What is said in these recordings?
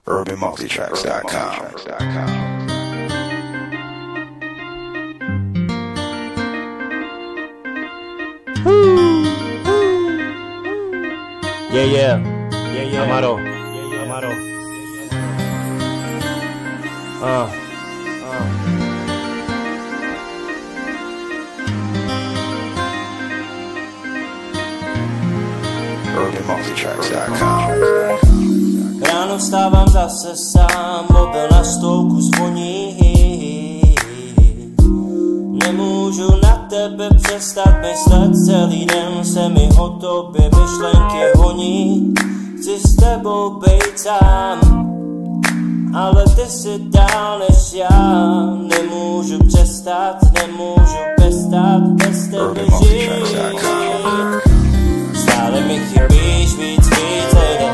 UrbanMultitracks.com. Yeah. Amaro. UrbanMultitracks.com. Ráno vstávám zase sám, mobil na stolku zvoní. Nemůžu na tebe přestat myslet, celý den se mi o tobě myšlenky honí. Chci s tebou bejt sám, ale ty si dál než já. Nemůžu přestat bez tebe žít. Stále mi chybíš víc, lejde.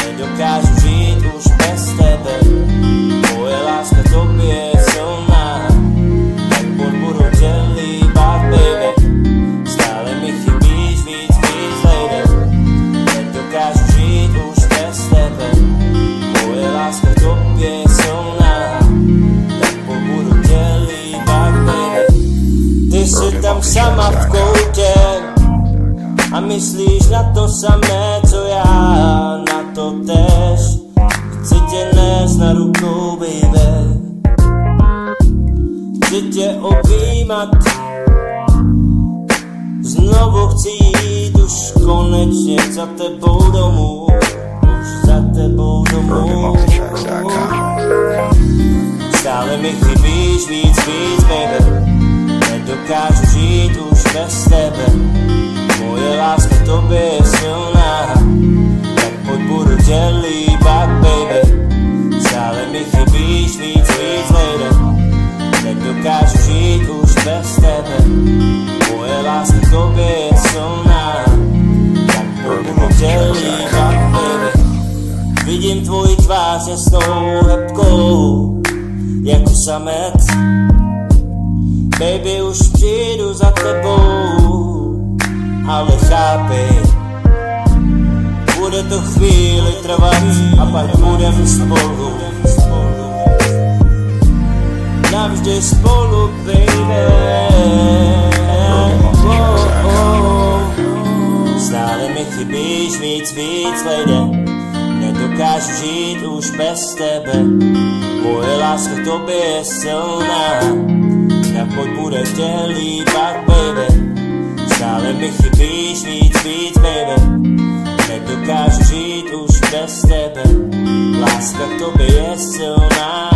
Nedokážu žít už bez tebe. Moje láska tobě je silná, tak budu tě líbat, baby. Stále mi chybíš víc, lejde. Nedokážu žít už bez tebe. Moje láska tobě je silná, tak budu tě líbat, baby. Ty jsi tam sama v koutě a myslíš na to samé, co já, na to tež. Chci tě nést na rukou, baby. Chci tě objímat, znovu chci jít už konečně za tebou domů. Stále mi chybíš víc, baby. Nedokážu žít už bez tebe. Moje láska tobě je silná, tak pojď budu tě líbat, baby. Stále mi chybíš víc, lejde. Nedokážu žít už bez tebe. Moje láska tobě je silná, tak pojď budu tě líbat, baby. Vidím tvoji tvář jasnou hebkou, jako samet. Baby, už přijdu za tebou, ale chápej, bude to chvíli trvat a pak budem spolu. Navždy spolu, baby. Stále mi chybíš víc, lejde. Nedokážu žít už bez tebe. Moje láska tobě je silná, tak pojď bude tě líbat, baby. Stále mi chybíš víc, baby. Nedokážu žít už bez tebe. Láska k tobě je silná.